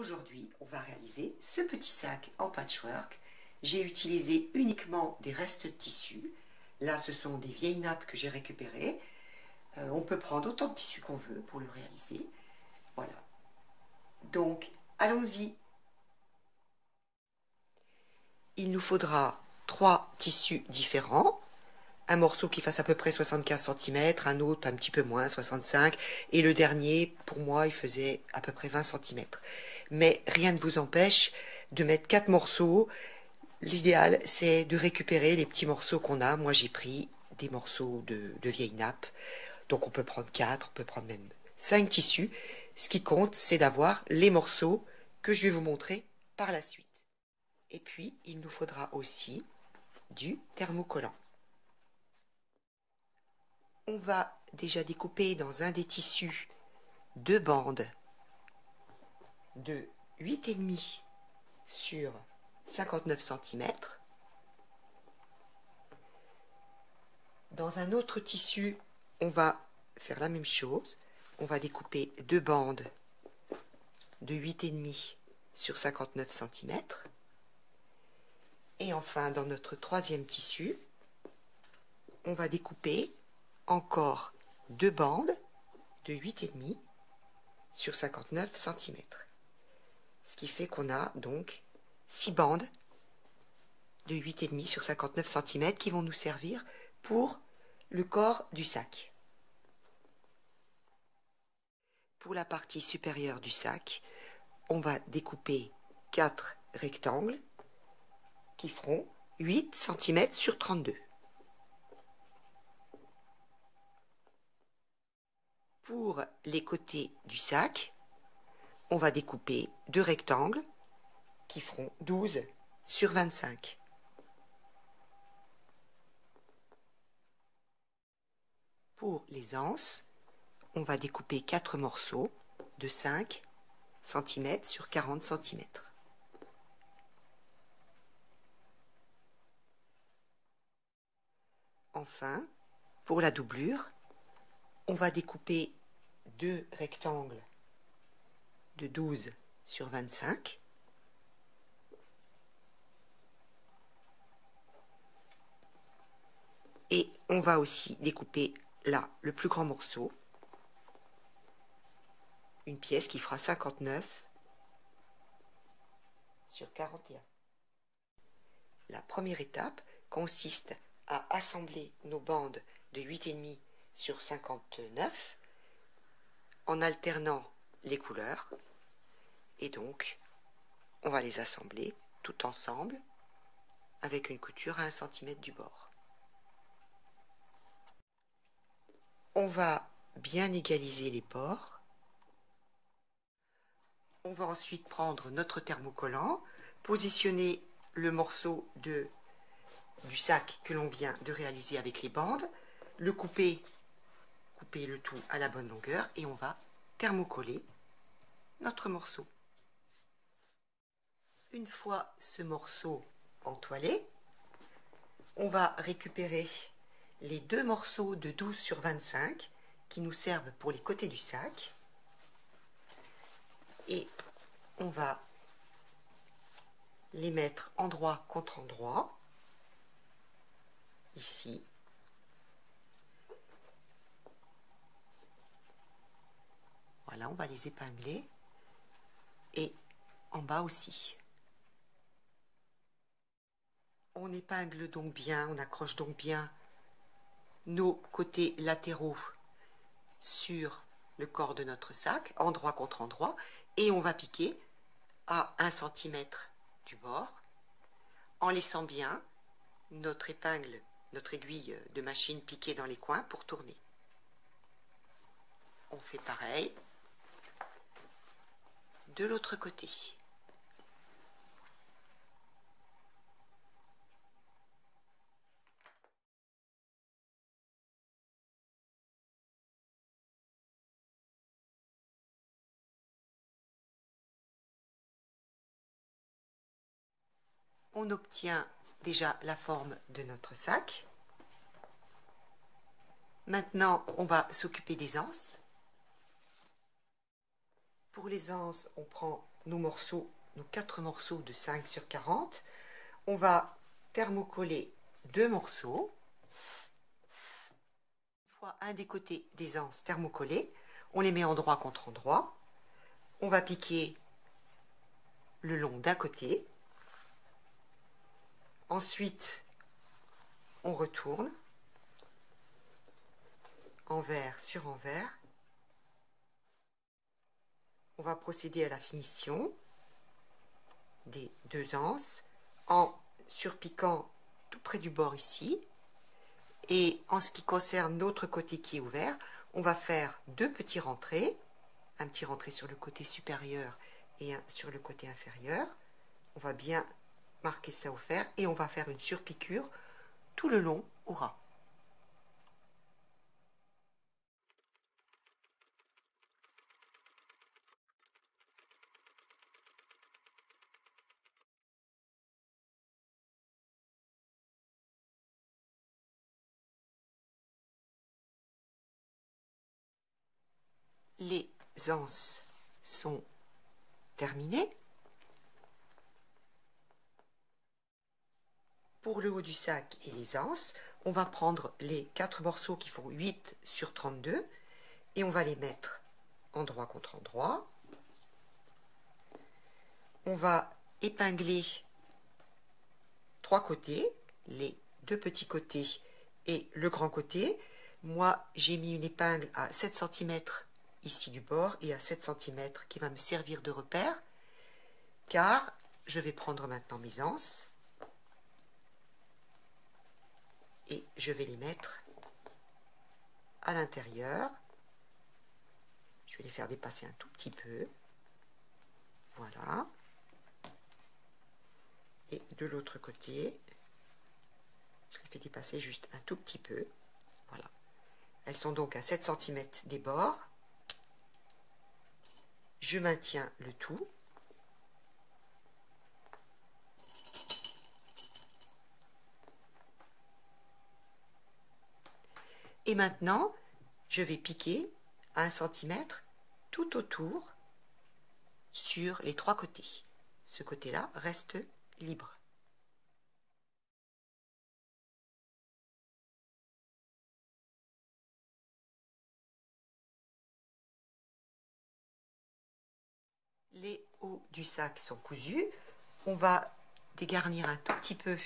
Aujourd'hui, on va réaliser ce petit sac en patchwork. J'ai utilisé uniquement des restes de tissu. Là, ce sont des vieilles nappes que j'ai récupérées. On peut prendre autant de tissu qu'on veut pour le réaliser. Voilà. Donc, allons-y. Il nous faudra 3 tissus différents. Un morceau qui fasse à peu près 75 cm, un autre un petit peu moins, 65 et le dernier, pour moi, il faisait à peu près 20 cm. Mais rien ne vous empêche de mettre 4 morceaux. L'idéal, c'est de récupérer les petits morceaux qu'on a. Moi, j'ai pris des morceaux de vieilles nappes. Donc, on peut prendre 4, on peut prendre même 5 tissus. Ce qui compte, c'est d'avoir les morceaux que je vais vous montrer par la suite. Et puis, il nous faudra aussi du thermocollant. On va déjà découper dans un des tissus 2 bandes de 8,5 sur 59 cm. Dans un autre tissu, on va faire la même chose. On va découper 2 bandes de 8,5 sur 59 cm. Et enfin, dans notre troisième tissu, on va découper encore 2 bandes de 8,5 sur 59 cm. Ce qui fait qu'on a donc 6 bandes de 8,5 sur 59 cm qui vont nous servir pour le corps du sac. Pour la partie supérieure du sac, on va découper 4 rectangles qui feront 8 cm sur 32. Pour les côtés du sac, on va découper 2 rectangles qui feront 12 sur 25. Pour les anses, on va découper 4 morceaux de 5 cm sur 40 cm. Enfin, pour la doublure, on va découper 2 rectangles de 12 sur 25. Et on va aussi découper là le plus grand morceau, une pièce qui fera 59 sur 41. La première étape consiste à assembler nos bandes de 8,5 sur 59 en alternant les couleurs. Et donc, on va les assembler tout ensemble avec une couture à 1 cm du bord. On va bien égaliser les bords. On va ensuite prendre notre thermocollant, positionner le morceau du sac que l'on vient de réaliser avec les bandes, le couper le tout à la bonne longueur et on va thermocoller notre morceau. Une fois ce morceau entoilé, on va récupérer les 2 morceaux de 12 sur 25 qui nous servent pour les côtés du sac et on va les mettre endroit contre endroit, ici. Voilà, on va les épingler et en bas aussi. On épingle donc bien, on accroche donc bien nos côtés latéraux sur le corps de notre sac, endroit contre endroit, et on va piquer à 1 cm du bord, en laissant bien notre épingle, notre aiguille de machine piquée dans les coins pour tourner. On fait pareil de l'autre côté. On obtient déjà la forme de notre sac. Maintenant, on va s'occuper des anses. Pour les anses, on prend nos morceaux, nos 4 morceaux de 5 sur 40. On va thermocoller 2 morceaux. Une fois un des côtés des anses thermocollés, on les met endroit contre endroit. On va piquer le long d'un côté. Ensuite, on retourne envers sur envers. On va procéder à la finition des 2 anses en surpiquant tout près du bord ici. Et en ce qui concerne l'autre côté qui est ouvert, on va faire 2 petits rentrés, un petit rentré sur le côté supérieur et un sur le côté inférieur. On va bien marquer ça au fer et on va faire une surpiqûre tout le long au ras. Les anses sont terminées. Pour le haut du sac et les anses, on va prendre les 4 morceaux qui font 8 sur 32 et on va les mettre endroit contre endroit. On va épingler 3 côtés, les 2 petits côtés et le grand côté. Moi, j'ai mis une épingle à 7 cm ici du bord et à 7 cm qui va me servir de repère, car je vais prendre maintenant mes anses et je vais les mettre à l'intérieur. Je vais les faire dépasser un tout petit peu. Voilà. Et de l'autre côté, je les fais dépasser juste un tout petit peu. Voilà. Elles sont donc à 7 cm des bords. Je maintiens le tout. Et maintenant, je vais piquer à 1 cm tout autour sur les 3 côtés. Ce côté-là reste libre. Les hauts du sac sont cousus. On va dégarnir un tout petit peu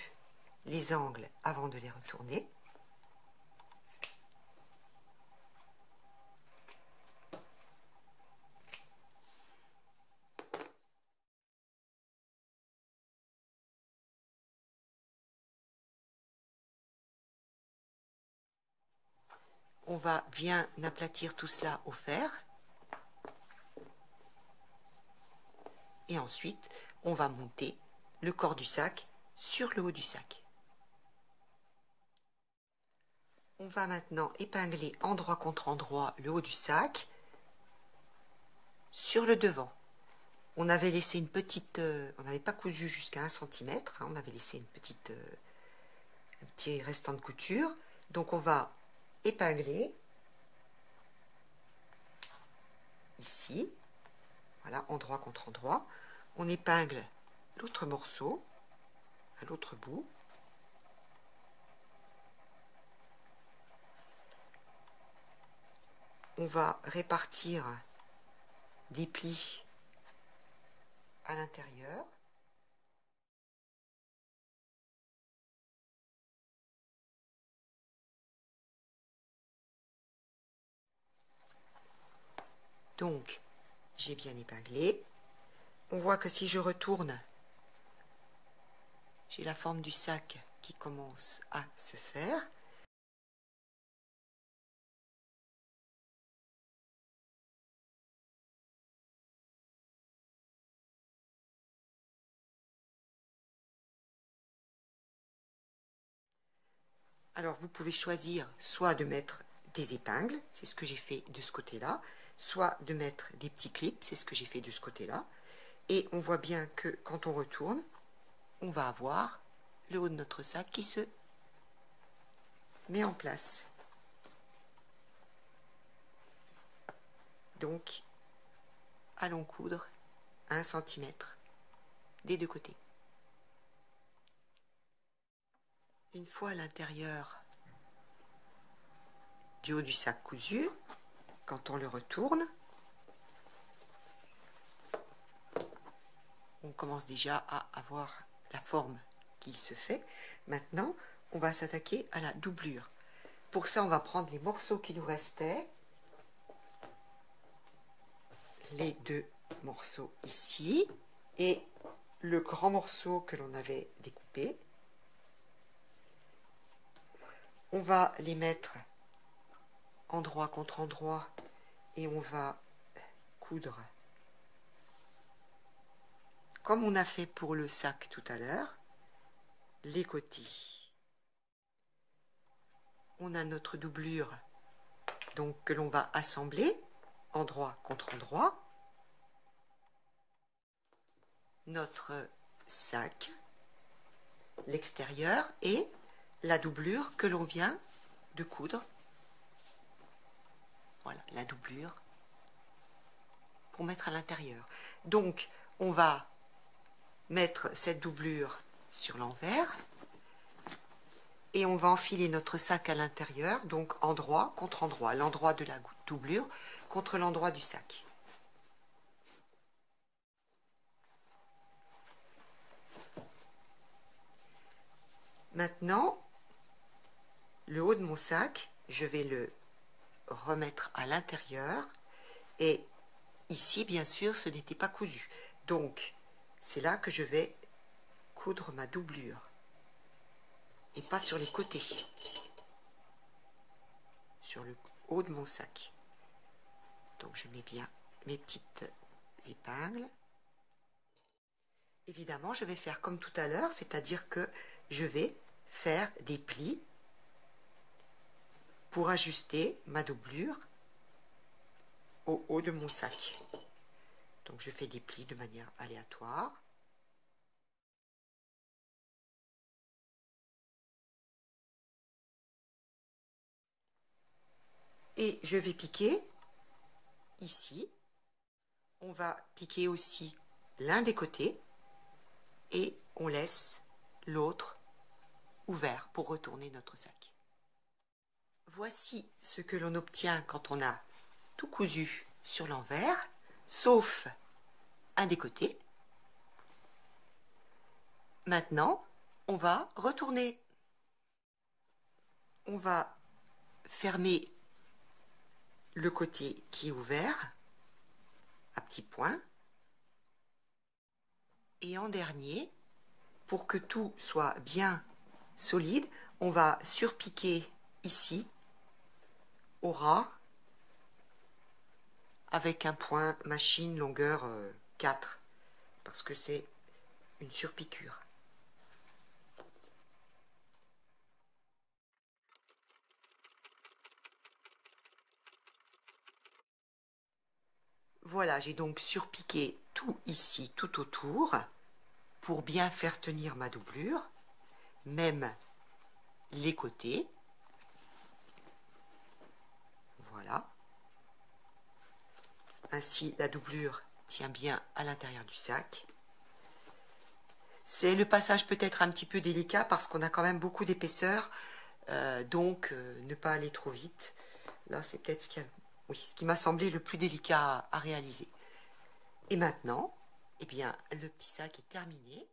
les angles avant de les retourner. On va bien aplatir tout cela au fer. Et ensuite, on va monter le corps du sac sur le haut du sac. On va maintenant épingler endroit contre endroit le haut du sac sur le devant. On avait laissé une petite... on n'avait pas cousu jusqu'à 1 cm, hein, on avait laissé une petite, un petit restant de couture. Donc on va épingler ici, voilà, endroit contre endroit. On épingle l'autre morceau à l'autre bout. On va répartir des plis à l'intérieur. Donc, j'ai bien épinglé. On voit que si je retourne, j'ai la forme du sac qui commence à se faire. Alors, vous pouvez choisir soit de mettre des épingles, c'est ce que j'ai fait de ce côté-là, soit de mettre des petits clips, c'est ce que j'ai fait de ce côté-là. Et on voit bien que quand on retourne, on va avoir le haut de notre sac qui se met en place. Donc, allons coudre 1 cm des deux côtés. Une fois à l'intérieur du haut du sac cousu, quand on le retourne, on commence déjà à avoir la forme qu'il se fait. Maintenant, on va s'attaquer à la doublure. Pour ça, on va prendre les morceaux qui nous restaient, les deux morceaux ici, et le grand morceau que l'on avait découpé. On va les mettre endroit contre endroit et on va coudre comme on a fait pour le sac tout à l'heure, les côtés. On a notre doublure donc que l'on va assembler endroit contre endroit. Notre sac, l'extérieur et la doublure que l'on vient de coudre. Voilà, la doublure pour mettre à l'intérieur. Donc, on va mettre cette doublure sur l'envers et on va enfiler notre sac à l'intérieur, donc endroit contre endroit, l'endroit de la doublure contre l'endroit du sac. Maintenant, le haut de mon sac, je vais le remettre à l'intérieur et ici, bien sûr, ce n'était pas cousu. Donc, c'est là que je vais coudre ma doublure et pas sur les côtés, sur le haut de mon sac. Donc, je mets bien mes petites épingles. Évidemment, je vais faire comme tout à l'heure, c'est-à-dire que je vais faire des plis pour ajuster ma doublure au haut de mon sac. Donc je fais des plis de manière aléatoire. Et je vais piquer ici. On va piquer aussi l'un des côtés et on laisse l'autre ouvert pour retourner notre sac. Voici ce que l'on obtient quand on a tout cousu sur l'envers, sauf un des côtés. Maintenant, on va retourner. On va fermer le côté qui est ouvert à petits points. Et en dernier, pour que tout soit bien solide, on va surpiquer ici au ras avec un point machine longueur 4 parce que c'est une surpiqûre. Voilà, j'ai donc surpiqué tout ici, tout autour, pour bien faire tenir ma doublure, même les côtés. Voilà. Ainsi, la doublure tient bien à l'intérieur du sac. C'est le passage peut-être un petit peu délicat parce qu'on a quand même beaucoup d'épaisseur, donc ne pas aller trop vite. Là, c'est peut-être ce qui m'a semblé le plus délicat à réaliser. Et maintenant, eh bien, le petit sac est terminé.